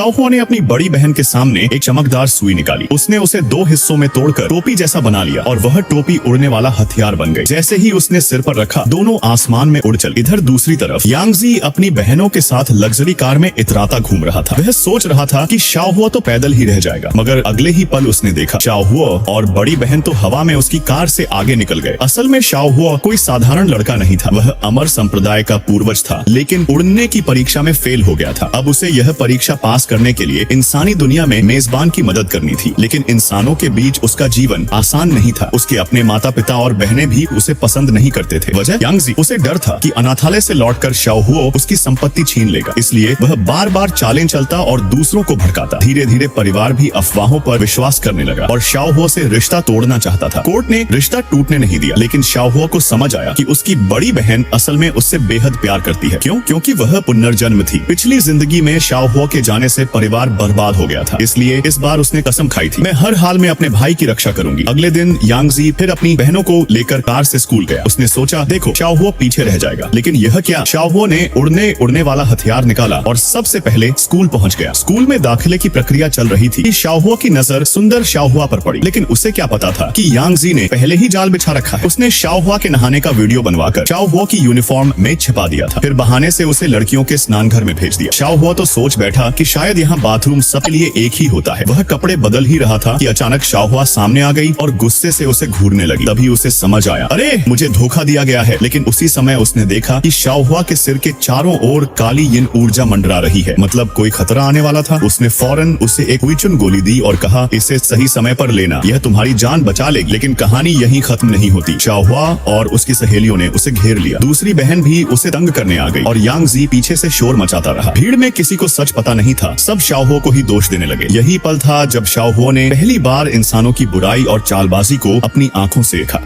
शाओहुआ ने अपनी बड़ी बहन के सामने एक चमकदार सुई निकाली। उसने उसे दो हिस्सों में तोड़कर टोपी जैसा बना लिया और वह टोपी उड़ने वाला हथियार बन गई। जैसे ही उसने सिर पर रखा, दोनों आसमान में उड़ चले। इधर दूसरी तरफ यांगजी अपनी बहनों के साथ लग्जरी कार में इतराता घूम रहा था। वह सोच रहा था कि शाओहुआ तो पैदल ही रह जाएगा, मगर अगले ही पल उसने देखा शाओहुआ और बड़ी बहन तो हवा में उसकी कार से आगे निकल गए। असल में शाओहुआ कोई साधारण लड़का नहीं था, वह अमर संप्रदाय का पूर्वज था, लेकिन उड़ने की परीक्षा में फेल हो गया था। अब उसे यह परीक्षा पास करने के लिए इंसानी दुनिया में मेजबान की मदद करनी थी, लेकिन इंसानों के बीच उसका जीवन आसान नहीं था। उसके अपने माता पिता और बहनें भी उसे पसंद नहीं करते थे। वजह यांगजी, उसे डर था कि अनाथालय से लौटकर शाओहुआ उसकी संपत्ति छीन लेगा, इसलिए वह बार बार चालें चलता और दूसरों को भड़काता। धीरे धीरे परिवार भी अफवाहों पर विश्वास करने लगा और शाओहुआ से रिश्ता तोड़ना चाहता था। कोर्ट ने रिश्ता टूटने नहीं दिया, लेकिन शाओहुआ को समझ आया कि उसकी बड़ी बहन असल में उससे बेहद प्यार करती है। क्यों? क्योंकि वह पुनर्जन्म थी। पिछली जिंदगी में शाओहुआ के जाने से परिवार बर्बाद हो गया था, इसलिए इस बार उसने कसम खाई थी, मैं हर हाल में अपने भाई की रक्षा करूंगी। अगले दिन यांगजी फिर अपनी बहनों को लेकर कार से स्कूल गया। उसने सोचा, देखो शाओहुआ पीछे रह जाएगा, लेकिन यह क्या, शाओहुआ ने उड़ने वाला हथियार निकाला और सबसे पहले स्कूल पहुंच गया। स्कूल में दाखिले की प्रक्रिया चल रही थी। शाओहुआ की नजर सुंदर शाओहुआ पर पड़ी, लेकिन उसे क्या पता था कि यांगजी ने पहले ही जाल बिछा रखा है। उसने शाओहुआ के नहाने का वीडियो बनवाकर शाओहुआ की यूनिफॉर्म में छिपा दिया था, फिर बहाने से उसे लड़कियों के स्नान घर में भेज दिया। शाओहुआ तो सोच बैठा कि शायद यहाँ बाथरूम सबके लिए एक ही होता है। वह कपड़े बदल ही रहा था कि अचानक शाओहुआ सामने आ गई और गुस्से से उसे घूरने लगी। तभी उसे समझ आया, अरे मुझे धोखा दिया गया है। लेकिन उसी समय उसने देखा कि शाओहुआ के सिर के चारों ओर काली यिन ऊर्जा मंडरा रही है, मतलब कोई खतरा आने वाला था। उसने फौरन उसे एक हुईचुन गोली दी और कहा, इसे सही समय पर लेना, यह तुम्हारी जान बचा लेगी। लेकिन कहानी यहीं खत्म नहीं होती। शाओहुआ और उसकी सहेलियों ने उसे घेर लिया। दूसरी बहन भी उसे तंग करने आ गई और यांगजी पीछे से शोर मचाता रहा। भीड़ में किसी को सच पता नहीं था, सब शाओहुआ को ही दोष देने लगे। यही पल था जब शाओहुआ ने पहली बार इंसानों की बुराई और चालबाजी को अपनी आंखों से देखा।